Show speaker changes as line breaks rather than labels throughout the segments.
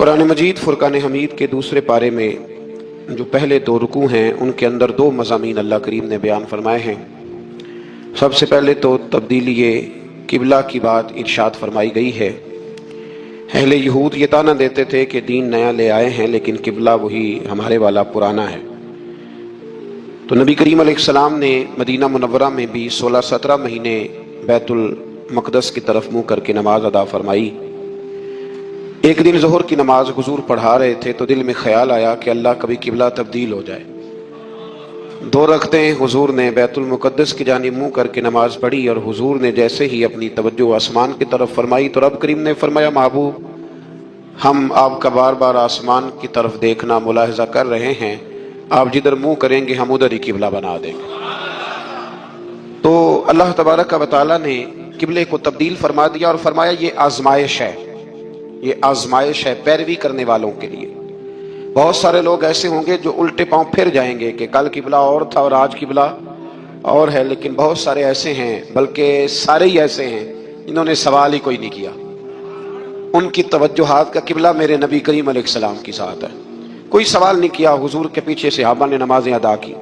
قرآن مجید فرقان حمید کے دوسرے پارے میں جو پہلے دو رکوع ہیں ان کے اندر دو مضامین اللہ کریم نے بیان فرمائے ہیں۔ سب سے پہلے تو تبدیلی قبلہ کی بات ارشاد فرمائی گئی ہے۔ اہل یہود یہ طعنہ دیتے تھے کہ دین نیا لے آئے ہیں لیکن قبلہ وہی ہمارے والا پرانا ہے، تو نبی کریم علیہ السلام نے مدینہ منورہ میں بھی 16-17 مہینے بیت المقدس کی طرف منہ کر کے نماز ادا فرمائی۔ ایک دن ظہر کی نماز حضور پڑھا رہے تھے تو دل میں خیال آیا کہ اللہ کبھی قبلہ تبدیل ہو جائے۔ 2 رکعتیں حضور نے بیت المقدس کی جانب منہ کر کے نماز پڑھی، اور حضور نے جیسے ہی اپنی توجہ آسمان کی طرف فرمائی تو رب کریم نے فرمایا، محبوب ہم آپ کا بار بار آسمان کی طرف دیکھنا ملاحظہ کر رہے ہیں، آپ جدھر منہ کریں گے ہم ادھر ہی قبلہ بنا دیں گے۔ تو اللہ تبارک و تعالیٰ نے قبلے کو تبدیل فرما دیا اور فرمایا یہ آزمائش ہے، یہ آزمائش ہے پیروی کرنے والوں کے لیے۔ بہت سارے لوگ ایسے ہوں گے جو الٹے پاؤں پھر جائیں گے کہ کل قبلہ اور تھا اور آج قبلہ اور ہے، لیکن بہت سارے ایسے ہیں، بلکہ سارے ہی ایسے ہیں جنہوں نے سوال ہی کوئی نہیں کیا۔ ان کی توجہات کا قبلہ میرے نبی کریم علیہ السلام کی ساتھ ہے، کوئی سوال نہیں کیا، حضور کے پیچھے صحابہ نے نمازیں ادا کی۔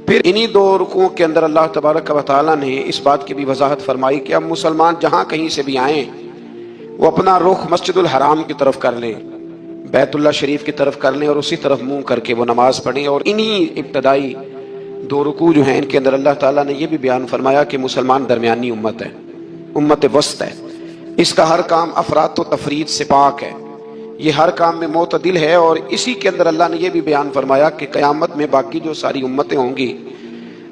پھر انہی 2 رکوعوں کے اندر اللہ تبارک و تعالیٰ نے اس بات کی بھی وضاحت فرمائی کہ اب مسلمان جہاں کہیں سے بھی آئیں وہ اپنا رخ مسجد الحرام کی طرف کر لیں، بیت اللہ شریف کی طرف کر لیں اور اسی طرف منہ کر کے وہ نماز پڑھیں۔ اور انہی ابتدائی 2 رکوع جو ہیں ان کے اندر اللہ تعالیٰ نے یہ بھی بیان فرمایا کہ مسلمان درمیانی امت ہے، امت وسط ہے، اس کا ہر کام افراط و تفرید سے پاک ہے، یہ ہر کام میں معتدل ہے۔ اور اسی کے اندر اللہ نے یہ بھی بیان فرمایا کہ قیامت میں باقی جو ساری امتیں ہوں گی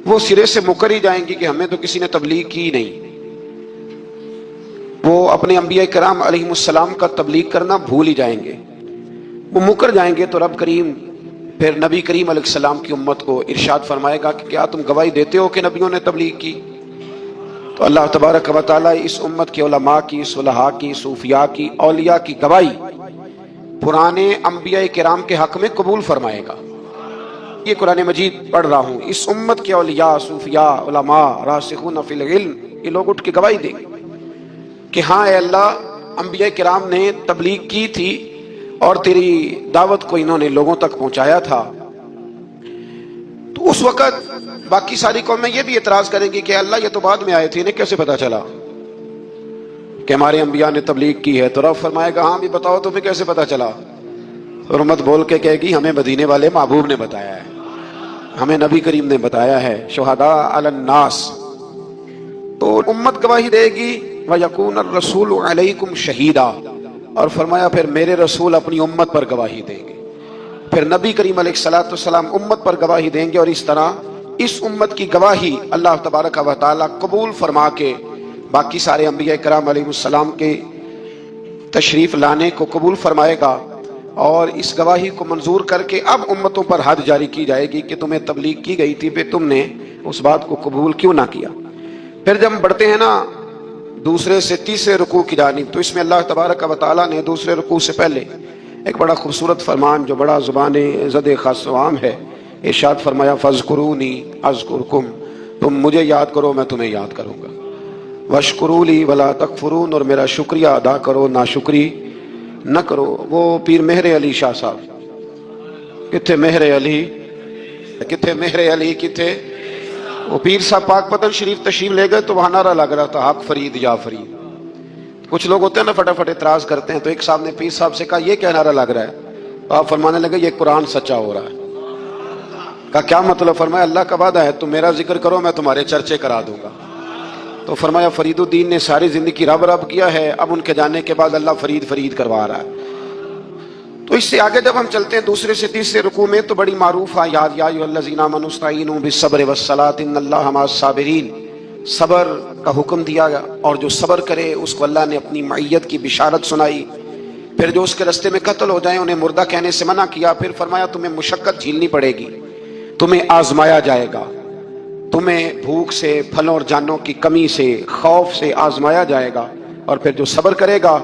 وہ سرے سے مکر ہی جائیں گی کہ ہمیں تو کسی نے تبلیغ کی نہیں، وہ اپنے انبیاء کرام علیہ السلام کا تبلیغ کرنا بھول ہی جائیں گے، وہ مکر جائیں گے۔ تو رب کریم پھر نبی کریم علیہ السلام کی امت کو ارشاد فرمائے گا کہ کیا تم گواہی دیتے ہو کہ نبیوں نے تبلیغ کی؟ تو اللہ تبارک و تعالیٰ اس امت کے علماء کی، صلحاء کی، صوفیاء کی، اولیاء کی گواہی پرانے انبیاء کرام کے حق میں قبول فرمائے گا۔ یہ قرآن مجید پڑھ رہا ہوں، اس امت کے اولیاء، صوفیاء، علماء، راسخون فی العلم، یہ لوگ اٹھ کے گواہی دیں گے کہ ہاں اے اللہ، انبیاء کرام نے تبلیغ کی تھی اور تیری دعوت کو انہوں نے لوگوں تک پہنچایا تھا۔ تو اس وقت باقی ساری قومیں یہ بھی اعتراض کریں گی کہ اللہ یہ تو بعد میں آئے تھے، انہیں کیسے پتا چلا کہ ہمارے انبیاء نے تبلیغ کی ہے؟ تو رب فرمائے گا ہاں بھی بتاؤ تمہیں کیسے پتا چلا؟ اور امت بول کے کہے گی ہمیں مدینے والے محبوب نے بتایا ہے، ہمیں نبی کریم نے بتایا ہے، شہداء علی الناس۔ تو امت گواہی دے گی، وَيَكُونَ الرَّسُولُ عَلَيْكُمْ شَهِيدًا، اور فرمایا پھر میرے رسول اپنی امت پر گواہی دیں گے، پھر نبی کریم علیہ السلام امت پر گواہی دیں گے، اور اس طرح اس امت کی گواہی اللہ تبارک و تعالیٰ قبول فرما کے باقی سارے انبیاء کرام علیہ السلام کے تشریف لانے کو قبول فرمائے گا، اور اس گواہی کو منظور کر کے اب امتوں پر حد جاری کی جائے گی کہ تمہیں تبلیغ کی گئی تھی، پھر تم نے اس بات کو قبول کیوں نہ کیا۔ پھر جب ہم بڑھتے ہیں نا دوسرے سے تیسرے رکوع کی جانب، تو اس میں اللہ تبارک و تعالیٰ نے دوسرے رکوع سے پہلے ایک بڑا خوبصورت فرمان جو بڑا زبان زد خاص و عام ہے، ارشاد فرمایا فَاذْكُرُونِي أَذْكُرْكُمْ، تم مجھے یاد کرو میں تمہیں یاد کروں گا، وَاشْكُرُوا لِي وَلَا تَكْفُرُونَ، اور میرا شکریہ ادا کرو ناشکری نہ کرو۔ وہ پیر مہر علی شاہ صاحب، کتھے مہر علی، کتھے مہر علی، کتھے وہ پیر صاحب پاک پتن شریف تشریف لے گئے تو وہاں نعرہ لگ رہا تھا حق فرید یا فرید۔ کچھ لوگ ہوتے ہیں نا فٹافٹ اعتراض کرتے ہیں، تو ایک صاحب نے پیر صاحب سے کہا یہ کیا نعرہ لگ رہا ہے؟ تو آپ فرمانے لگے یہ قرآن سچا ہو رہا ہے۔ کہا کیا مطلب؟ فرمایا اللہ کا وعدہ ہے تم میرا ذکر کرو میں تمہارے چرچے کرا دوں گا۔ تو فرمایا فرید الدین نے ساری زندگی رب رب کیا ہے، اب ان کے جانے کے بعد اللہ فرید فرید کروا رہا ہے۔ تو اس سے آگے جب ہم چلتے ہیں دوسرے سے تیسرے رکوع میں، تو بڑی معروف آیات، یا ایھا الذین آمنوا استعینوا بالصبر والصلاۃ ان اللہ مع الصابرین، صبر کا حکم دیا گیا، اور جو صبر کرے اس کو اللہ نے اپنی معیت کی بشارت سنائی۔ پھر جو اس کے رستے میں قتل ہو جائیں انہیں مردہ کہنے سے منع کیا۔ پھر فرمایا تمہیں مشقت جھیلنی پڑے گی، تمہیں آزمایا جائے گا، تمہیں بھوک سے، پھلوں اور جانوں کی کمی سے، خوف سے آزمایا جائے گا، اور پھر جو صبر کرے گا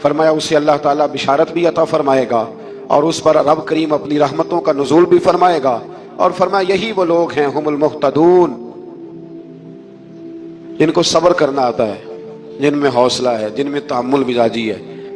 فرمایا اسے اللہ تعالیٰ بشارت بھی عطا فرمائے گا، اور اس پر رب کریم اپنی رحمتوں کا نزول بھی فرمائے گا، اور فرمایا یہی وہ لوگ ہیں ہم المہتدون، جن کو صبر کرنا آتا ہے، جن میں حوصلہ ہے، جن میں تحمل مزاجی ہے،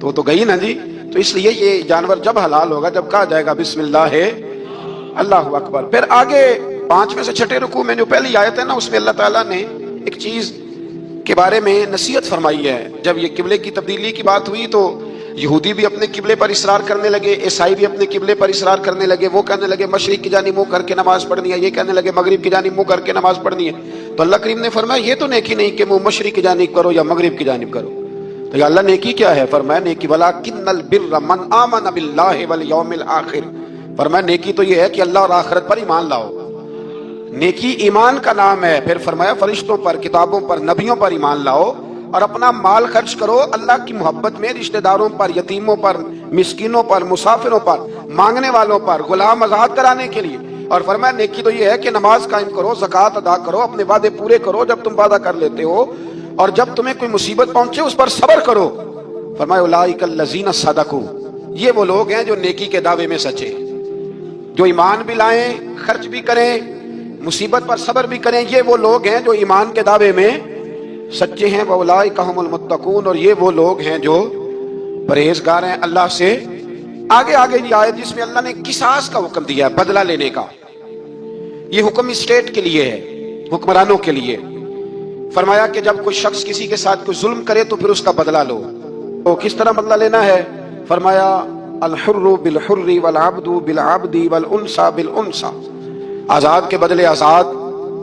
تو وہ تو گئی نا جی. تو اس لیے یہ جانور جب حلال ہوگا جب کہا جائے گا بسم اللہ ہے اللہ اکبر. پھر آگے 5 میں سے 6 رکوع میں جو پہلی آیت ہے نا، اس میں اللہ تعالیٰ نے ایک چیز کے بارے میں نصیحت فرمائی ہے. جب یہ قبلے کی تبدیلی کی بات ہوئی تو یہودی بھی اپنے قبلے پر اصرار کرنے لگے، عیسائی بھی اپنے قبلے پر اصرار کرنے لگے. وہ کہنے لگے مشرق کی جانب منہ کر کے نماز پڑھنی ہے، یہ کہنے لگے مغرب کی جانب منہ کر کے نماز پڑھنی ہے. تو اللہ کریم نے فرمایا یہ تو نیکی نہیں کہ منہ مشرق کی جانب کرو یا مغرب کی جانب کرو. تو اللہ نیکی کیا ہے؟ فرمایا نیکی ولکن البر من آمن باللہ والیوم الآخر. فرمایا نیکی تو یہ ہے کہ اللہ اور آخرت پر ایمان لاؤ. نیکی ایمان کا نام ہے. پھر فرمایا فرشتوں پر، کتابوں پر، نبیوں پر ایمان لاؤ اور اپنا مال خرچ کرو اللہ کی محبت میں، رشتہ داروں پر، یتیموں پر، مسکینوں پر، مسافروں پر، مانگنے والوں پر، غلام آزاد کرانے کے لیے. اور فرمایا نیکی تو یہ ہے کہ نماز قائم کرو، زکوٰۃ ادا کرو، اپنے وعدے پورے کرو جب تم وعدہ کر لیتے ہو، اور جب تمہیں کوئی مصیبت پہنچے اس پر صبر کرو. فرمایا اولئک الذین صدقوا، یہ وہ لوگ ہیں جو نیکی کے دعوے میں سچے، جو ایمان بھی لائیں، خرچ بھی کریں، مصیبت پر صبر بھی کریں. یہ وہ لوگ ہیں جو ایمان کے دعوے میں سچے ہیں. وَأُولَٰئِكَ هُمُ الْمُتَّقُونَ، اور یہ وہ لوگ ہیں جو پرہیزگار ہیں اللہ سے. آگے یہ آیت جس میں اللہ نے قصاص کا حکم دیا ہے، بدلہ لینے کا. یہ حکم اسٹیٹ کے لیے ہے، حکمرانوں کے لیے. فرمایا کہ جب کوئی شخص کسی کے ساتھ کوئی ظلم کرے تو پھر اس کا بدلہ لو. تو کس طرح بدلہ لینا ہے؟ فرمایا الحر بالحر والعبد بالعبد والانثى بالانثى، آزاد کے بدلے آزاد،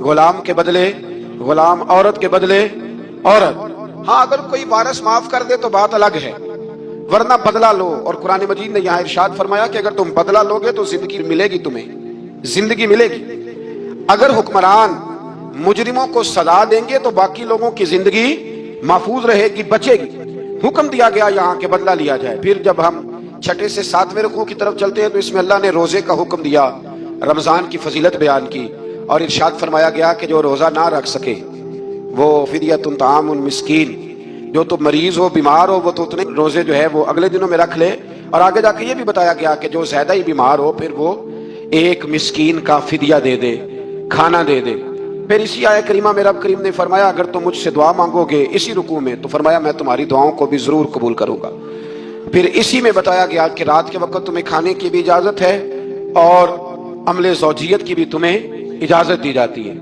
غلام کے بدلے غلام، عورت کے بدلے عورت. ہاں اگر کوئی وارث معاف کر دے تو بات الگ ہے، ورنہ بدلہ لو. اور قرآن مجید نے یہاں ارشاد فرمایا کہ اگر تم بدلہ لوگے تو زندگی ملے گی، تمہیں زندگی ملے گی. اگر حکمران مجرموں کو سزا دیں گے تو باقی لوگوں کی زندگی محفوظ رہے گی، بچے گی. حکم دیا گیا یہاں کہ بدلہ لیا جائے. پھر جب ہم 6 سے 7 رکوع کی طرف چلتے ہیں تو اس میں اللہ نے روزے کا حکم دیا، رمضان کی فضیلت بیان کی، اور ارشاد فرمایا گیا کہ جو روزہ نہ رکھ سکے وہ فدیۃ طعام المسکین، جو تو مریض ہو، بیمار ہو، وہ تو اتنے روزے جو ہے وہ اگلے دنوں میں رکھ لے. اور آگے جا کے یہ بھی بتایا گیا کہ جو زیادہ ہی بیمار ہو پھر وہ ایک مسکین کا فدیہ دے دے، کھانا دے دے. پھر اسی آیت کریمہ میں رب کریم نے فرمایا اگر تم مجھ سے دعا مانگو گے اسی رکوع میں تو فرمایا میں تمہاری دعاؤں کو بھی ضرور قبول کروں گا. پھر اسی میں بتایا گیا کہ رات کے وقت تمہیں کھانے کی بھی اجازت ہے اور عمل زوجیت کی بھی تمہیں اجازت دی جاتی ہے.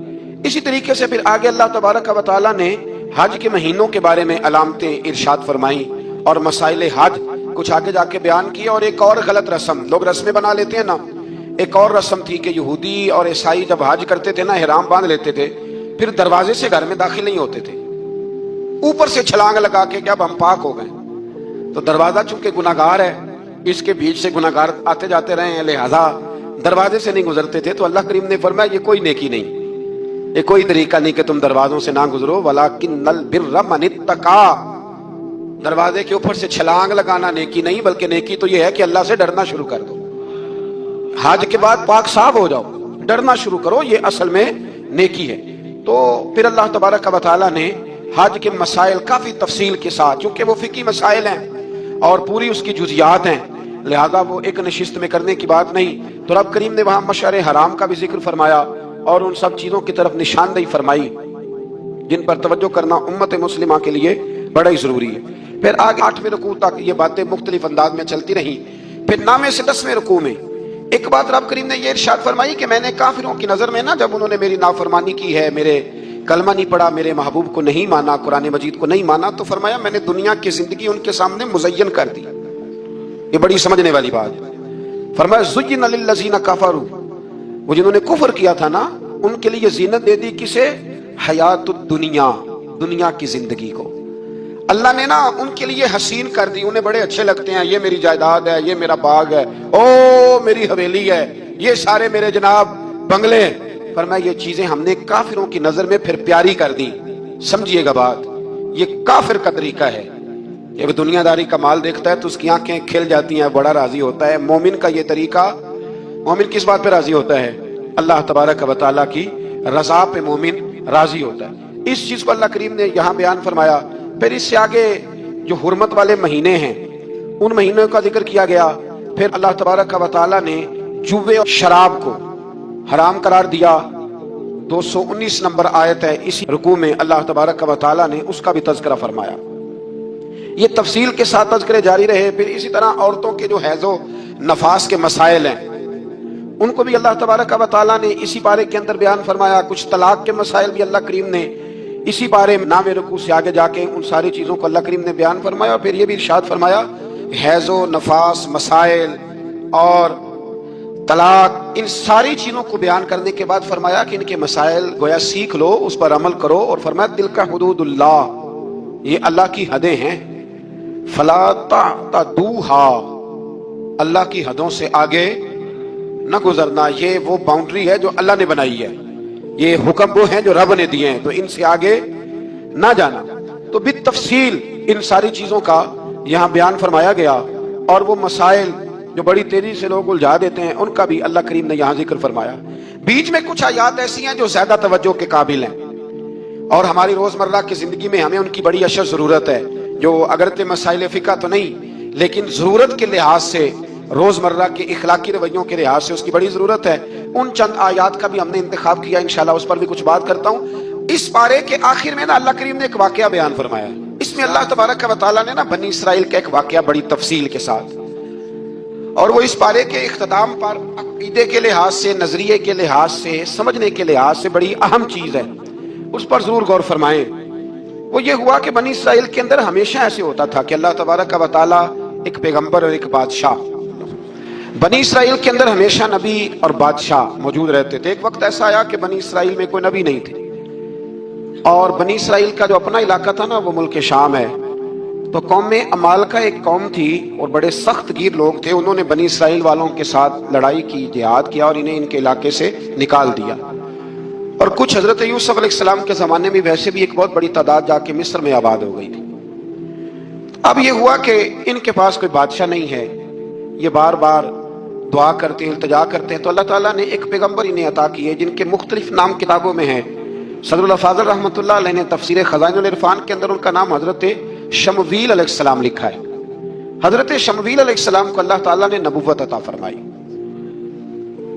اسی طریقے سے پھر آگے اللہ تبارک و تعالیٰ نے حج کے مہینوں کے بارے میں علامتیں ارشاد فرمائیں اور مسائل حج کچھ آگے جا کے بیان کیے. اور ایک اور غلط رسم لوگ رسمیں بنا لیتے ہیں نا، ایک اور رسم تھی کہ یہودی اور عیسائی جب حج کرتے تھے نا احرام باندھ لیتے تھے، پھر دروازے سے گھر میں داخل نہیں ہوتے تھے، اوپر سے چھلانگ لگا کے کہ اب ہم پاک ہو گئے. تو دروازہ چونکہ گناہگار ہے، اس کے بیچ سے گناہگار آتے جاتے رہے ہیں، لہذا دروازے سے نہیں گزرتے تھے. تو اللہ کریم نے فرمایا یہ کوئی نیکی نہیں، یہ کوئی طریقہ نہیں کہ تم دروازوں سے نہ گزرو. وَلَٰكِنَّ الْبِرَّ مَنِ اتَّقَىٰ، دروازے کے اوپر سے چھلانگ لگانا نیکی نہیں، بلکہ نیکی تو یہ ہے کہ اللہ سے ڈرنا شروع کر دو. حج کے بعد پاک صاف ہو جاؤ، ڈرنا شروع کرو، یہ اصل میں نیکی ہے. تو پھر اللہ تبارک و تعالیٰ نے حج کے مسائل کافی تفصیل کے ساتھ، چونکہ وہ فقہی مسائل ہیں اور پوری اس کی جزیات ہیں، لہذا وہ ایک نشست میں کرنے کی بات نہیں. تو رب کریم نے وہاں مشعر حرام کا بھی ذکر فرمایا اور ان سب چیزوں کی طرف نشاندہی فرمائی جن پر توجہ کرنا امت مسلمہ کے لیے بڑا ہی ضروری ہے. پھر آگے 8ویں رکوع تک یہ باتیں مختلف انداز میں چلتی رہیں. پھر 9 سے 10ویں رکوع میں ایک بات رب کریم نے یہ ارشاد فرمائی کہ میں نے کافروں کی نظر میں نا، جب انہوں نے میری نافرمانی کی ہے، میرے کلمہ نہیں پڑھا، میرے محبوب کو نہیں مانا، قرآن مجید کو نہیں مانا، تو فرمایا میں نے دنیا کی زندگی ان کے سامنے مزین کر دی. یہ بڑی سمجھنے والی بات. فرمایا زُيِّنَ لِلَّذِينَ كَفَرُوا، وہ جنہوں نے کفر کیا تھا نا ان کے لیے زینت دے دی کسے؟ حیات الدنیا، دنیا کی زندگی کو اللہ نے نا ان کے لیے حسین کر دی. انہیں بڑے اچھے لگتے ہیں، یہ میری جائیداد ہے، یہ میرا باغ ہے، او میری حویلی ہے، یہ سارے میرے جناب بنگلے. فرمایا یہ چیزیں ہم نے کافروں کی نظر میں پھر پیاری کر دی. سمجھیے گا بات، یہ کافر کا طریقہ ہے. جب دنیا داری کا مال دیکھتا ہے تو اس کی آنکھیں کھل جاتی ہیں، بڑا راضی ہوتا ہے. مومن کا یہ طریقہ، مومن کس بات پہ راضی ہوتا ہے؟ اللہ تبارک و تعالیٰ کی رضا پہ مومن راضی ہوتا ہے. اس چیز کو اللہ کریم نے یہاں بیان فرمایا. پھر اس سے آگے جو حرمت والے مہینے ہیں ان مہینوں کا ذکر کیا گیا. پھر اللہ تبارک و تعالیٰ نے جوے اور شراب کو حرام قرار دیا. 219 نمبر آیت ہے اسی رکوع میں اللہ تبارک و تعالیٰ نے اس کا بھی تذکرہ فرمایا. یہ تفصیل کے ساتھ تذکرے جاری رہے۔ پھر اسی طرح عورتوں کے جو حیض و نفاس کے مسائل ہیں ان کو بھی اللہ تبارک و تعالیٰ نے اسی بارے کے اندر بیان فرمایا۔ کچھ طلاق کے مسائل بھی اللہ کریم نے اسی بارے میں نام رکوع سے آگے جا کے ان ساری چیزوں کو اللہ کریم نے بیان فرمایا۔ اور پھر یہ بھی ارشاد فرمایا حیض و نفاس مسائل اور طلاق ان ساری چیزوں کو بیان کرنے کے بعد فرمایا کہ ان کے مسائل گویا سیکھ لو، اس پر عمل کرو، اور فرمایا تلک حدود اللہ، یہ اللہ کی حدیں ہیں، فلا تعتدوها، اللہ کی حدوں سے آگے نہ گزرنا، یہ وہ باؤنڈری ہے جو اللہ نے بنائی ہے، یہ حکم وہ ہیں جو رب نے دیے ہیں، تو ان سے آگے نہ جانا۔ تو بالتفصیل ان ساری چیزوں کا یہاں بیان فرمایا گیا، اور وہ مسائل جو بڑی تیزی سے لوگ الجھا دیتے ہیں ان کا بھی اللہ کریم نے یہاں ذکر فرمایا۔ بیچ میں کچھ آیات ایسی ہیں جو زیادہ توجہ کے قابل ہیں اور ہماری روزمرہ کی زندگی میں ہمیں ان کی بڑی اشد ضرورت ہے، جو اگرچہ مسائل فقہ تو نہیں لیکن ضرورت کے لحاظ سے، روزمرہ کے اخلاقی رویوں کے لحاظ سے اس کی بڑی ضرورت ہے۔ ان چند آیات کا بھی ہم نے انتخاب کیا، انشاءاللہ اس پر بھی کچھ بات کرتا ہوں۔ اس پارے کے آخر میں نا اللہ کریم نے ایک واقعہ بیان فرمایا، اس میں اللہ تبارک و تعالیٰ نے نا بنی اسرائیل کا ایک واقعہ بڑی تفصیل کے ساتھ، اور وہ اس پارے کے اختتام پر عقیدے کے لحاظ سے، نظریے کے لحاظ سے، سمجھنے کے لحاظ سے بڑی اہم چیز ہے، اس پر ضرور غور فرمائیں۔ وہ یہ ہوا کہ بنی اسرائیل کے اندر ہمیشہ ایسے ہوتا تھا کہ اللہ تبارک و تعالیٰ ایک پیغمبر اور ایک بادشاہ، بنی اسرائیل کے اندر ہمیشہ نبی اور بادشاہ موجود رہتے تھے۔ ایک وقت ایسا آیا کہ بنی اسرائیل میں کوئی نبی نہیں تھے، اور بنی اسرائیل کا جو اپنا علاقہ تھا نا وہ ملک شام ہے، تو قوم میں عمالقہ ایک قوم تھی اور بڑے سخت گیر لوگ تھے، انہوں نے بنی اسرائیل والوں کے ساتھ لڑائی کی، جہاد کیا اور انہیں ان کے علاقے سے نکال دیا۔ اور کچھ حضرت یوسف علیہ السلام کے زمانے میں ویسے بھی ایک بہت بڑی تعداد جا کے مصر میں آباد ہو گئی تھی۔ اب یہ ہوا کہ ان کے پاس کوئی بادشاہ نہیں ہے، یہ بار بار دعا کرتے ہیں، التجا کرتے ہیں، تو اللہ تعالیٰ نے ایک پیغمبر انہیں عطا کیے جن کے مختلف نام کتابوں میں ہیں۔ صدر الافاضل رحمۃ اللہ علیہ نے تفسیر خزائن العرفان کے اندر ان کا نام حضرت شمویل علیہ السلام لکھا ہے۔ حضرت شمویل علیہ السلام کو اللہ تعالیٰ نے نبوت عطا فرمائی،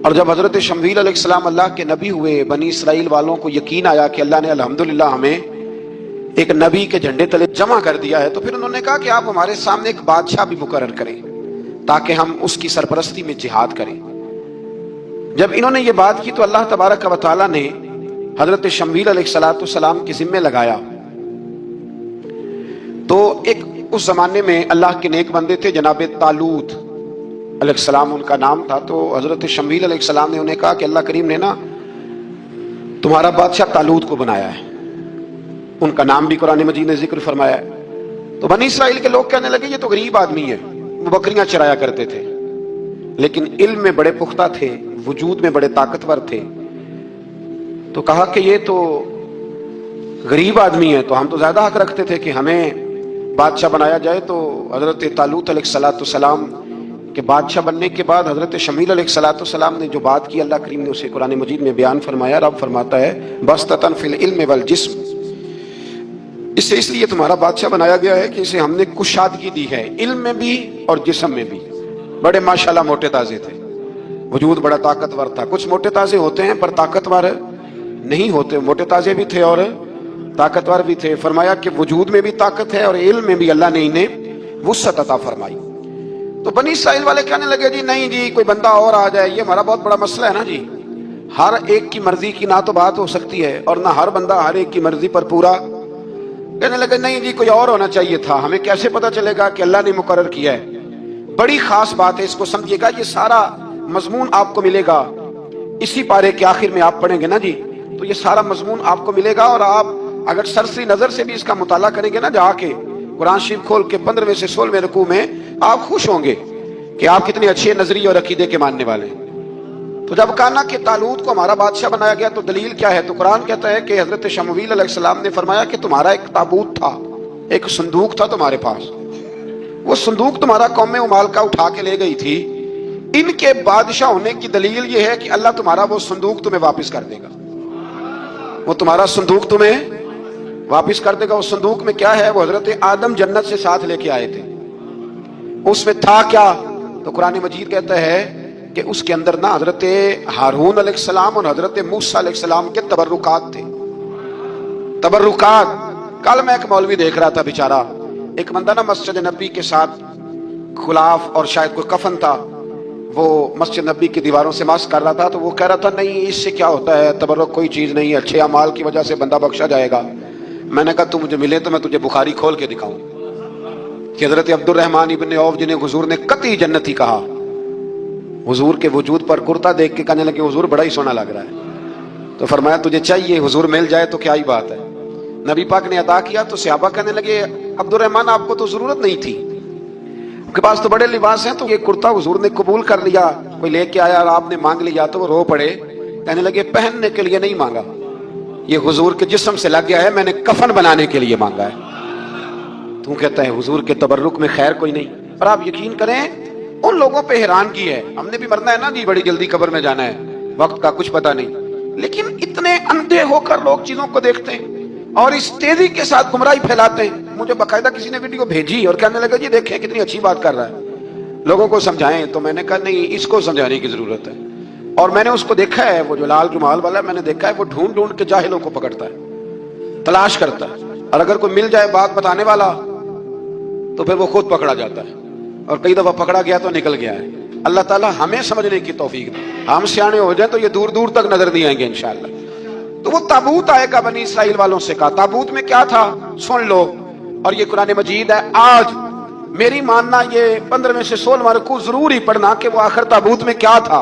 اور جب حضرت شمویل علیہ السلام اللہ کے نبی ہوئے، بنی اسرائیل والوں کو یقین آیا کہ اللہ نے الحمدللہ ہمیں ایک نبی کے جھنڈے تلے جمع کر دیا ہے، تو پھر انہوں نے کہا کہ آپ ہمارے سامنے ایک بادشاہ بھی مقرر کریں تاکہ ہم اس کی سرپرستی میں جہاد کریں۔ جب انہوں نے یہ بات کی تو اللہ تبارک و تعالیٰ نے حضرت شمویل علیہ السلام کے ذمے لگایا۔ تو ایک اس زمانے میں اللہ کے نیک بندے تھے جناب طالوت علیہ السلام ان کا نام تھا، تو حضرت شمویل علیہ السلام نے انہیں کہا کہ اللہ کریم نے نا تمہارا بادشاہ طالوت کو بنایا ہے، ان کا نام بھی قرآن مجید نے ذکر فرمایا ہے۔ تو بنی اسرائیل کے لوگ کہنے لگے یہ تو غریب آدمی ہے، وہ بکریاں چرایا کرتے تھے لیکن علم میں بڑے پختہ تھے، وجود میں بڑے طاقتور تھے، تو کہا کہ یہ تو غریب آدمی ہے تو ہم تو زیادہ حق رکھتے تھے کہ ہمیں بادشاہ بنایا جائے۔ تو حضرت طالوت علیہ السلام کے بادشاہ بننے کے بعد حضرت شمویل علیہ السلام نے جو بات کی اللہ کریم نے اسے قرآن مجید میں بیان فرمایا۔ رب فرماتا ہے بسطۃ فی العلم والجسم، اسے اس لیے تمہارا بادشاہ بنایا گیا ہے کہ اسے ہم نے کشادگی دی ہے، علم میں بھی اور جسم میں بھی۔ بڑے ماشاءاللہ موٹے تازے تھے، وجود بڑا طاقتور تھا۔ کچھ موٹے تازے ہوتے ہیں پر طاقتور نہیں ہوتے، موٹے تازے بھی تھے اور طاقتور بھی تھے۔ فرمایا کہ وجود میں بھی طاقت ہے اور علم میں بھی اللہ نے انہیں وسعت عطا فرمائی۔ تو بنی اسرائیل والے کہنے لگے جی نہیں جی کوئی بندہ اور آ جائے، یہ ہمارا بہت بڑا مسئلہ ہے نا جی، ہر ایک کی مرضی کی نہ تو بات ہو سکتی ہے اور نہ ہر بندہ ہر ایک کی مرضی پر پورا۔ کہنے لگے نہیں جی کوئی اور ہونا چاہیے تھا، ہمیں کیسے پتا چلے گا کہ اللہ نے مقرر کیا ہے۔ بڑی خاص بات ہے، اس کو سمجھیے گا، یہ سارا مضمون آپ کو ملے گا اسی پارے کے آخر میں، آپ پڑھیں گے نا جی تو یہ سارا مضمون آپ کو ملے گا، اور آپ اگر سرسری نظر سے بھی اس کا مطالعہ کریں گے نا جا کے قرآن شریف کھول کے 15ویں سے 16ویں رکوع میں، آپ خوش ہوں گے کہ آپ کتنے اچھے نظریے اور عقیدے کے ماننے والے ہیں۔ تو جب کہا نا کہ طالوت کو ہمارا بادشاہ بنایا گیا تو دلیل کیا ہے، تو قرآن کہتا ہے کہ حضرت شمویل علیہ السلام نے فرمایا کہ تمہارا ایک تابوت تھا، ایک صندوق تھا تمہارے پاس، وہ صندوق تمہارا قوم عمالقہ اٹھا کے لے گئی تھی، ان کے بادشاہ ہونے کی دلیل یہ ہے کہ اللہ تمہارا وہ صندوق تمہیں واپس کر دے گا، وہ تمہارا صندوق تمہیں واپس کر دے گا۔ اس صندوق میں کیا ہے، وہ حضرت آدم جنت سے ساتھ لے کے آئے تھے، اس میں تھا کیا، تو قرآن مجید کہتا ہے کہ اس کے اندر نا حضرت ہارون علیہ السلام اور حضرت موسیٰ علیہ السلام کے تبرکات تھے۔ تبرکات، کل میں ایک مولوی دیکھ رہا تھا بیچارہ، ایک بندہ نا مسجد نبی کے ساتھ خلاف اور شاید کوئی کفن تھا، وہ مسجد نبی کی دیواروں سے ماسک کر رہا تھا، تو وہ کہہ رہا تھا نہیں اس سے کیا ہوتا ہے، تبرک کوئی چیز نہیں ہے، اچھے اعمال کی وجہ سے بندہ بخشا جائے گا۔ میں نے کہا تو مجھے ملے تو میں تجھے بخاری کھول کے دکھاؤں کہ حضرت عبد الرحمن ابن عوف جنہیں حضور نے قطعی جنتی کہا، حضور کے وجود پر کرتا دیکھ کے کہنے لگے حضور بڑا ہی سونا لگ رہا ہے، تو فرمایا تجھے چاہیے حضور مل جائے تو کیا ہی بات ہے۔ نبی پاک نے عطا کیا تو صحابہ کہنے لگے عبد الرحمن آپ کو تو ضرورت نہیں تھی، آپ کے پاس تو بڑے لباس ہیں، تو یہ کرتا حضور نے قبول کر لیا، کوئی لے کے آیا اور آپ نے مانگ لیا تو وہ رو پڑے، کہنے لگے پہننے کے لیے نہیں مانگا، یہ حضور کے جسم سے لگ گیا ہے، میں نے کفن بنانے کے لیے مانگا ہے۔ تو کہتا ہے حضور کے تبرک میں خیر کوئی نہیں۔ اور آپ یقین کریں ان لوگوں پہ حیرانگی ہے، ہم نے بھی مرنا ہے نا جی، بڑی جلدی قبر میں جانا ہے، وقت کا کچھ پتہ نہیں، لیکن اتنے اندھے ہو کر لوگ چیزوں کو دیکھتے ہیں اور اس تیزی کے ساتھ گمراہی پھیلاتے ہیں۔ مجھے باقاعدہ کسی نے ویڈیو بھیجی اور کہنے لگا جی دیکھیں کتنی اچھی بات کر رہا ہے، لوگوں کو سمجھائیں، تو میں نے کہا نہیں اس کو سمجھانے کی ضرورت ہے۔ اور میں نے اس کو دیکھا ہے، وہ جو لال رومال والا میں نے دیکھا ہے، وہ ڈھونڈ ڈھونڈ کے جاہلوں کو پکڑتا ہے، تلاش کرتا ہے، اور اگر کوئی مل جائے بات بتانے والا تو پھر وہ خود پکڑا جاتا ہے، اور کئی دفعہ پکڑا گیا تو نکل گیا ہے۔ اللہ تعالیٰ ہمیں سمجھنے کی توفیق دے، ہم سیانے ہو جائیں تو یہ دور دور تک نظر نہیں آئیں گے انشاءاللہ۔ تو وہ تابوت آئے گا، بنی اسرائیل والوں سے کہا تابوت میں کیا تھا سن لو، اور یہ قرآن مجید ہے، آج میری ماننا یہ 15 سے 16 رکوع ضرور ہی پڑھنا کہ وہ آخر تابوت میں کیا تھا،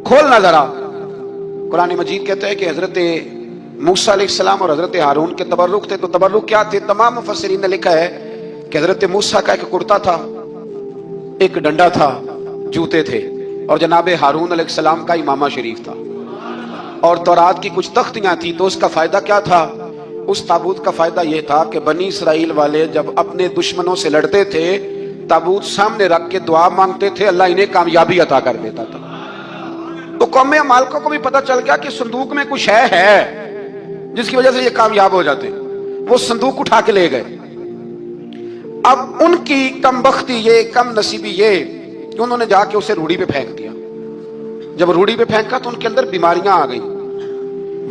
کھولنا ذرا۔ قرآن مجید کہتا ہے کہ حضرت موسیٰ علیہ السلام اور حضرت ہارون کے تبرک تھے، تو تبرک کیا تھے؟ تمام مفسرین نے لکھا ہے کہ حضرت موسیٰ کا ایک کرتا تھا، ایک ڈنڈا تھا، جوتے تھے، اور جناب ہارون علیہ السلام کا امامہ شریف تھا، اور تورات کی کچھ تختیاں تھی۔ تو اس کا فائدہ کیا تھا؟ اس تابوت کا فائدہ یہ تھا کہ بنی اسرائیل والے جب اپنے دشمنوں سے لڑتے تھے تابوت سامنے رکھ کے دعا مانگتے تھے، اللہ انہیں کامیابی عطا کر دیتا تھا۔ تو قوم مالکوں کو بھی پتہ چل گیا کہ صندوق میں کچھ ہے جس کی وجہ سے یہ کامیاب ہو جاتے، وہ صندوق اٹھا کے لے گئے۔ اب ان کی کم بختی یہ، کم نصیبی یہ کہ انہوں نے جا کے اسے روڑی پہ پھینک دیا۔ جب روڑی پہ پھینکا تو ان کے اندر بیماریاں آ گئیں،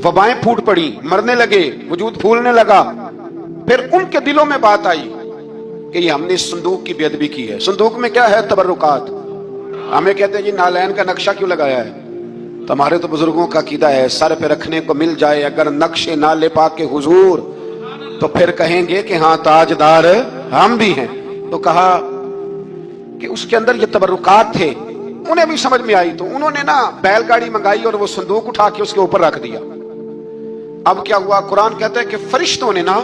وبائیں پھوٹ پڑی، مرنے لگے، وجود پھولنے لگا۔ پھر ان کے دلوں میں بات آئی کہ یہ ہم نے اس صندوق کی بے ادبی کی ہے۔ صندوق میں کیا ہے؟ تبرکات۔ ہمیں کہتے ہیں جی نالین کا نقشہ کیوں لگایا ہے؟ تو ہمارے تو بزرگوں کا عقیدہ ہے سر پہ رکھنے کو مل جائے اگر نقش نالے پاک کے حضور تو پھر کہیں گے کہ ہاں تاجدار ہم بھی ہیں۔ تو کہا کہ اس کے اندر یہ تبرکات تھے، انہیں بھی سمجھ میں آئی، تو انہوں نے نا بیل گاڑی منگائی اور وہ صندوق اٹھا کے اس کے اوپر رکھ دیا۔ اب کیا ہوا؟ قرآن کہتا ہے کہ فرشتوں نے نا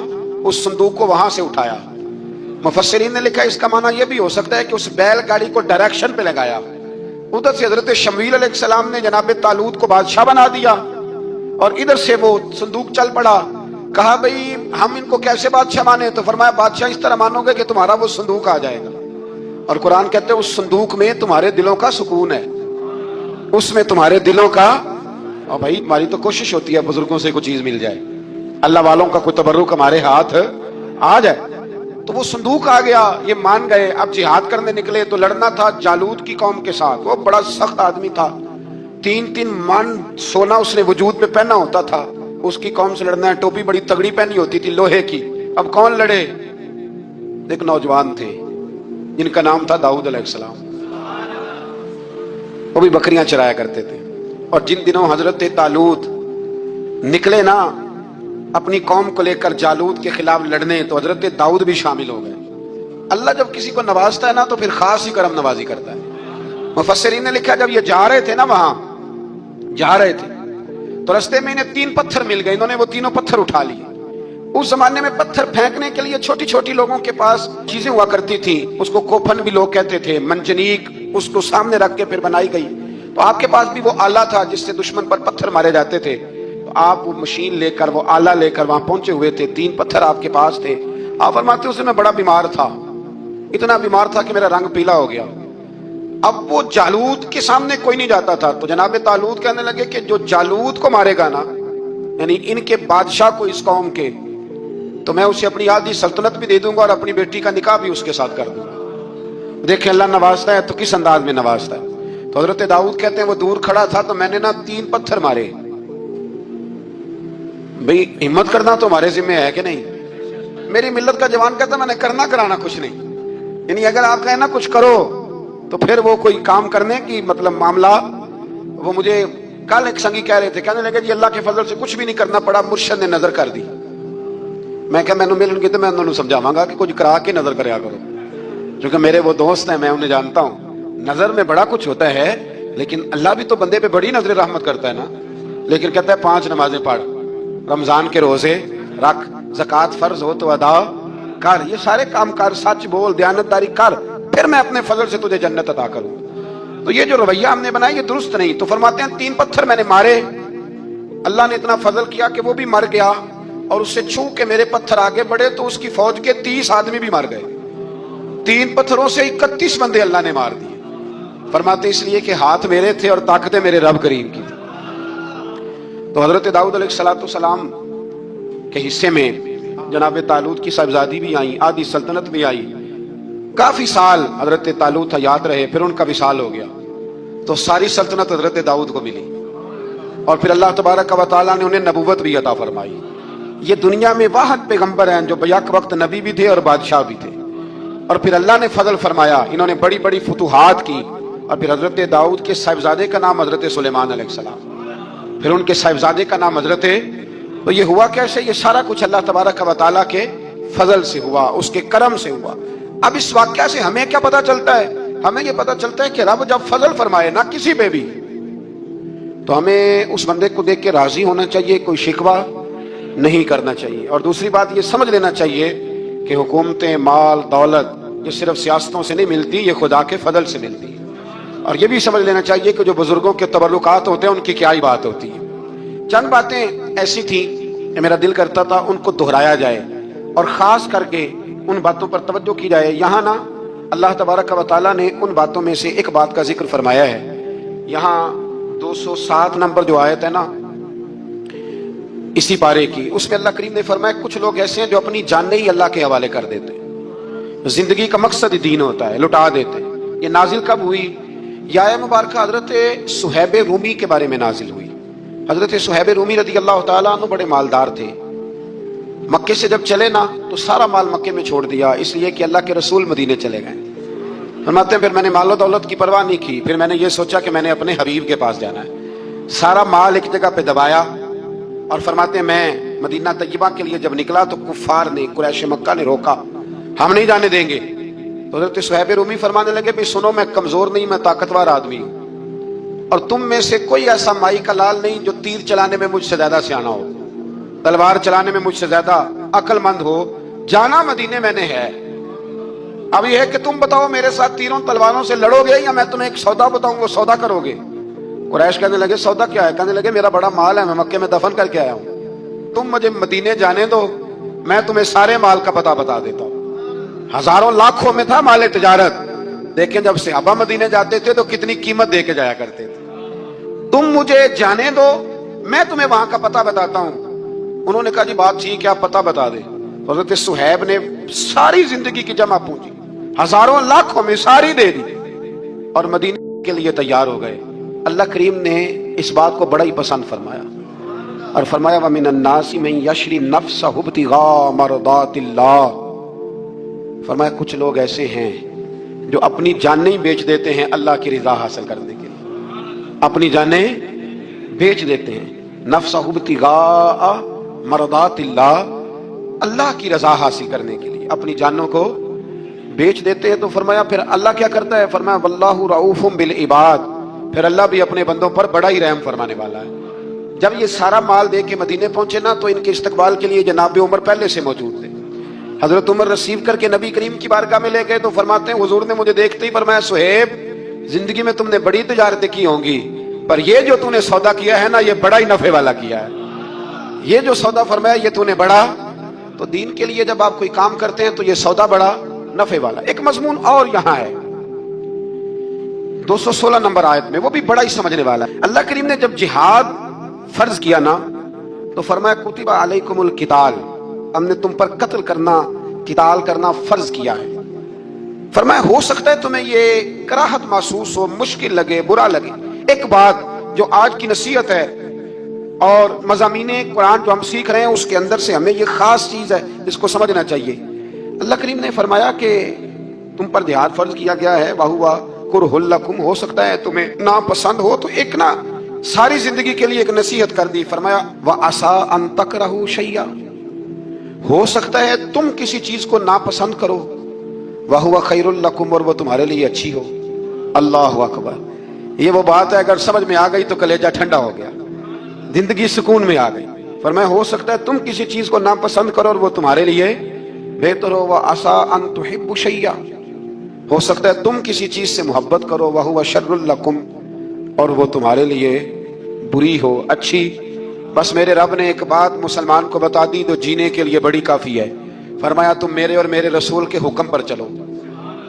اس صندوق کو وہاں سے اٹھایا۔ مفسرین نے لکھا اس کا معنی یہ بھی ہو سکتا ہے کہ اس بیل گاڑی کو ڈائریکشن پہ لگایا، ادھر سے حضرت شمویل علیہ السلام نے جناب طالوت کو بادشاہ بنا دیا، اور ادھر سے وہ صندوق چل پڑا۔ کہا بھئی ہم ان کو کیسے بادشاہ مانے؟ تو فرمایا بادشاہ اس طرح مانو گے کہ تمہارا وہ صندوق آ جائے گا، اور قرآن کہتے ہیں اس صندوق میں تمہارے دلوں کا سکون ہے، اس میں تمہارے دلوں کا۔ اور بھائی ہماری تو کوشش ہوتی ہے بزرگوں سے کوئی چیز مل جائے، اللہ والوں کا کوئی تبرک ہمارے ہاتھ آ جائے۔ تو وہ صندوق آ گیا، یہ مان گئے۔ اب جہاد کرنے نکلے تو لڑنا تھا جالوت کی قوم کے ساتھ، وہ بڑا سخت آدمی تھا، 3 من سونا اس نے وجود میں پہنا ہوتا تھا، اس کی قوم سے لڑنا ہے، ٹوپی بڑی تگڑی پہنی ہوتی تھی لوہے کی۔ اب کون لڑے؟ ایک نوجوان تھے جن کا نام تھا داؤد علیہ السلام، وہ بھی بکریاں چرایا کرتے تھے، اور جن دنوں حضرت طالوت نکلے نا اپنی قوم کو لے کر جالوت کے خلاف لڑنے، تو حضرت داؤد بھی شامل ہو گئے۔ اللہ جب کسی کو نوازتا ہے نا تو پھر خاص ہی کرم نوازی کرتا ہے۔ مفسرین نے لکھا جب یہ جا رہے تھے نا، وہاں جا رہے تھے تو رستے میں انہیں 3 پتھر مل گئے، انہوں نے وہ تینوں پتھر اٹھا لیے۔ اس زمانے میں پتھر پھینکنے کے لیے چھوٹی چھوٹی لوگوں کے پاس چیزیں ہوا کرتی تھی، اس کو کوپھن بھی لوگ کہتے تھے، منجنیق، اس کو سامنے رکھ کے پھر بنائی گئی۔ تو آپ کے پاس بھی وہ آلہ تھا جس سے دشمن پر پتھر مارے جاتے تھے، تو آپ وہ مشین لے کر، وہ آلہ لے کر وہاں پہنچے ہوئے تھے، 3 پتھر آپ کے پاس تھے۔ آپ فرماتے اس میں بڑا بیمار تھا، اتنا بیمار تھا کہ میرا رنگ پیلا ہو گیا۔ اب وہ جالوت کے سامنے کوئی نہیں جاتا تھا، تو جناب طالوت کہنے لگے کہ جو جالوت کو مارے گا نا، یعنی ان کے بادشاہ کو اس قوم کے، تو میں اسے اپنی آدھی سلطنت بھی دے دوں گا اور اپنی بیٹی کا نکاح بھی اس کے ساتھ کر دوں گا۔ دیکھیں اللہ نوازتا ہے تو کس انداز میں نوازتا ہے۔ تو حضرت داؤد کہتے ہیں وہ دور کھڑا تھا تو میں نے نا 3 پتھر مارے۔ بھئی ہمت کرنا تو ہمارے ذمہ ہے کہ نہیں؟ میری ملت کا جوان کہتا ہے میں نے کرنا کرانا کچھ نہیں، یعنی اگر آپ کہیں نا کچھ کرو تو پھر وہ کوئی کام کرنے کی مطلب معاملہ. وہ مجھے کل ایک سنگی کہہ رہے تھے، کہنے لگے جی اللہ کے فضل سے کچھ بھی نہیں کرنا پڑا، مرشد نے نظر کر دی. میں کہ مینوں ملن گے تو میں انہوں نے سمجھاواں گا کہ کچھ کرا کے نظر کریا کرو، کیونکہ میرے وہ دوست ہیں، میں انہیں جانتا ہوں. نظر میں بڑا کچھ ہوتا ہے، لیکن اللہ بھی تو بندے پہ بڑی نظر رحمت کرتا ہے نا. لیکن کہتا ہے 5 نمازیں پڑھ، رمضان کے روزے رکھ، زکوٰۃ فرض ہو تو ادا کر، یہ سارے کام کر، سچ بول، دیانتداری کر، پھر میں اپنے فضل سے تجھے جنت عطا کروں. تو یہ جو رویہ ہم نے بنایا یہ درست نہیں. تو فرماتے ہیں 3 پتھر میں نے مارے، اللہ نے اتنا فضل کیا کہ وہ بھی مر گیا، اور اس سے چھو کے میرے پتھر آگے بڑھے تو اس کی فوج کے 30 آدمی بھی مر گئے. 3 پتھروں سے 31 بندے اللہ نے مار دیے. فرماتے اس لیے کہ ہاتھ میرے تھے اور طاقتیں میرے رب کریم کی تھی. تو حضرت داؤد علیہ السلام کے حصے میں جناب طالوت کی صاحبزادی بھی آئی، آدھی سلطنت بھی آئی. کافی سال حضرت طالوت حیات رہے، پھر ان کا وصال ہو گیا تو ساری سلطنت حضرت داؤد کو ملی، اور پھر اللہ تبارک و تعالیٰ نے انہیں نبوت بھی عطا فرمائی. یہ دنیا میں واحد پیغمبر ہیں جو بیک وقت نبی بھی تھے اور بادشاہ بھی تھے. اور پھر اللہ نے فضل فرمایا، انہوں نے بڑی بڑی فتوحات کی. اور پھر حضرت داؤد کے صاحبزادے کا نام حضرت سلیمان علیہ السلام، پھر ان کے صاحبزادے کا نام حضرت. تو یہ ہوا کیسے؟ یہ سارا کچھ اللہ تبارک و تعالیٰ کے فضل سے ہوا، اس کے کرم سے ہوا. اب اس واقعہ سے ہمیں کیا پتا چلتا ہے؟ ہمیں یہ پتا چلتا ہے کہ رب جب فضل فرمائے نا کسی پہ بھی، تو ہمیں اس بندے کو دیکھ کے راضی ہونا چاہیے، کوئی شکوہ نہیں کرنا چاہیے. اور دوسری بات یہ سمجھ لینا چاہیے کہ حکومتیں، مال، دولت یہ صرف سیاستوں سے نہیں ملتی، یہ خدا کے فضل سے ملتی ہے. اور یہ بھی سمجھ لینا چاہیے کہ جو بزرگوں کے تبرکات ہوتے ہیں ان کی کیا ہی بات ہوتی ہے. چند باتیں ایسی تھیں کہ میرا دل کرتا تھا ان کو دہرایا جائے، اور خاص کر کے ان باتوں پر توجہ کی جائے. یہاں نا اللہ تبارک و تعالیٰ نے ان باتوں میں سے ایک بات کا ذکر فرمایا ہے. یہاں 207 نمبر جو آیت ہے نا اسی پارے کی، اس میں اللہ کریم نے فرمایا کچھ لوگ ایسے ہیں جو اپنی جانیں ہی اللہ کے حوالے کر دیتے ہیں. زندگی کا مقصد دین ہوتا ہے، لٹا دیتے ہیں. یہ نازل کب ہوئی؟ یہ آیہ مبارکہ حضرت صہیب رومی کے بارے میں نازل ہوئی. حضرت صہیب رومی رضی اللہ تعالیٰ عنہ بڑے مالدار تھے. مکے سے جب چلے نا تو سارا مال مکے میں چھوڑ دیا، اس لیے کہ اللہ کے رسول مدینے چلے گئے. فرماتے ہیں پھر میں نے مال و دولت کی پرواہ نہیں کی، پھر میں نے یہ سوچا کہ میں نے اپنے حبیب کے پاس جانا ہے. سارا مال ایک جگہ پہ دبایا، اور فرماتے ہیں میں مدینہ طیبہ کے لیے جب نکلا تو کفار نے، قریش مکہ نے روکا، ہم نہیں جانے دیں گے. تو حضرت صہیب رومی فرمانے لگے بھی سنو، میں کمزور نہیں، میں طاقتور آدمی ہوں، اور تم میں سے کوئی ایسا مائی کا لال نہیں جو تیر چلانے میں مجھ سے زیادہ سیانا ہو، تلوار چلانے میں مجھ سے زیادہ عقل مند ہو. جانا مدینے میں نے ہے. اب یہ ہے کہ تم بتاؤ میرے ساتھ تیروں تلواروں سے لڑو گے یا میں تمہیں ایک سودا بتاؤں وہ سودا کرو گے؟ قریش کہنے لگے سودا کیا ہے؟ کہنے لگے میرا بڑا مال ہے، میں مکے میں دفن کر کے آیا ہوں، تم مجھے مدینے جانے دو، میں تمہیں سارے مال کا پتہ بتا دیتا ہوں. ہزاروں لاکھوں میں تھا مال تجارت. دیکھیں جب صحابہ مدینے جاتے تھے تو کتنی قیمت دے کے جایا کرتے تھے. تم مجھے جانے دو، میں تمہیں وہاں کا پتہ بتاتا ہوں. انہوں نے کہا جی بات ٹھیک ہے، آپ پتہ بتا دیں. حضرت صہیب نے ساری زندگی کی جمع پونجی ہزاروں لاکھوں میں ساری دے دی اور مدینے کے لیے تیار ہو گئے. اللہ کریم نے اس بات کو بڑا ہی پسند فرمایا اور فرمایا وَمِنَ النَّاسِ مَن يَشْرِي نَفْسَهُ ابْتِغَاءَ مَرْضَاتِ اللَّهِ. فرمایا کچھ لوگ ایسے ہیں جو اپنی جانیں بیچ دیتے ہیں اللہ کی رضا حاصل کرنے کے لیے، اپنی جانیں بیچ دیتے ہیں. نَفْسَهُ ابْتِغَاءَ مَرْضَاتِ اللَّهِ، اللہ کی رضا حاصل کرنے کے لیے اپنی جانوں کو بیچ دیتے ہیں. تو فرمایا پھر اللہ کیا کرتا ہے؟ فرمایا وَاللَّهُ رَؤُوفٌ بِالْعِبَادِ، پھر اللہ بھی اپنے بندوں پر بڑا ہی رحم فرمانے والا ہے. جب یہ سارا مال دے کے مدینے پہنچے نا تو ان کے استقبال کے لیے جناب عمر پہلے سے موجود تھے. حضرت عمر ریسیو کر کے نبی کریم کی بارگاہ میں لے گئے تو فرماتے ہیں حضور نے مجھے دیکھتے ہی فرمایا صہیب زندگی میں تم نے بڑی تجارتیں کی ہوں گی، پر یہ جو تم نے سودا کیا ہے نا یہ بڑا ہی نفع والا کیا ہے. یہ جو سودا فرمایا یہ تو نے بڑا. تو دین کے لیے جب آپ کوئی کام کرتے ہیں تو یہ سودا بڑا نفع والا. ایک مضمون اور یہاں ہے 216 نمبر آیت میں، وہ بھی بڑا ہی سمجھنے والا ہے. اللہ کریم نے جب جہاد فرض کیا نا تو فرمایا کتب علیکم القتال، ہم نے تم پر قتل کرنا، قتال کرنا فرض کیا ہے. فرمایا ہو سکتا ہے تمہیں یہ کراہت محسوس ہو، مشکل لگے، برا لگے. ایک بات جو آج کی نصیحت ہے اور مضامین قرآن جو ہم سیکھ رہے ہیں اس کے اندر سے ہمیں یہ خاص چیز ہے، اس کو سمجھنا چاہیے۔ اللہ کریم نے فرمایا کہ تم پر جہاد فرض کیا گیا ہے، وَهُوَ كُرْهٌ لَكُمْ، ہو سکتا ہے تمہیں ناپسند ہو، تو ایک نہ ساری زندگی کے لیے ایک نصیحت کر دی، فرمایا وَعَسَىٰ أَن تَكْرَهُوا شَيْئًا، ہو سکتا ہے تم کسی چیز کو ناپسند کرو، وَهُوَ خَيْرٌ لَكُمْ، اور وہ تمہارے لیے اچھی ہو۔ اللہ اکبر، یہ وہ بات ہے اگر سمجھ میں آ گئی تو کلیجہ ٹھنڈا ہو گیا، زندگی سکون میں آ گئی۔ فرمایا ہو سکتا ہے تم کسی چیز کو ناپسند کرو اور وہ تمہارے لیے بہتر ہو، وَعَسَىٰ أَن تُحِبُّوا شَيْئًا، ہو سکتا ہے تم کسی چیز سے محبت کرو، وَهُوَ شَرٌّ لَكُمْ، اور وہ تمہارے لیے بری ہو، اچھی۔ بس میرے رب نے ایک بات مسلمان کو بتا دی تو جینے کے لیے بڑی کافی ہے، فرمایا تم میرے اور میرے رسول کے حکم پر چلو۔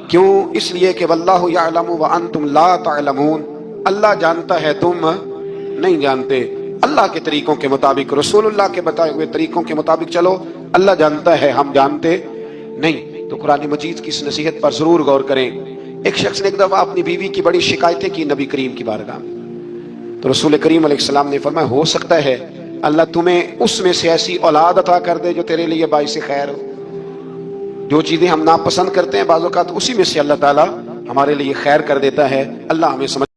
کیوں؟ اس لیے کہ واللہ یعلم وانتم لا تعلمون، اللہ جانتا ہے تم نہیں جانتے۔ اللہ کے طریقوں کے مطابق، رسول اللہ کے بتائے ہوئے طریقوں کے مطابق چلو، اللہ جانتا ہے ہم جانتے نہیں۔ تو قرآن مجید کی اس نصیحت پر ضرور غور کریں۔ ایک شخص نے ایک دفعہ اپنی بیوی کی بڑی شکایتیں کی نبی کریم کی بارگاہ میں، تو رسول کریم علیہ السلام نے فرمایا ہو سکتا ہے اللہ تمہیں اس میں سے ایسی اولاد عطا کر دے جو تیرے لیے باعث خیر ہو۔ جو چیزیں ہم ناپسند کرتے ہیں بعض اوقات اسی میں سے اللہ تعالیٰ ہمارے لیے خیر کر دیتا ہے۔ اللہ ہمیں سمجھ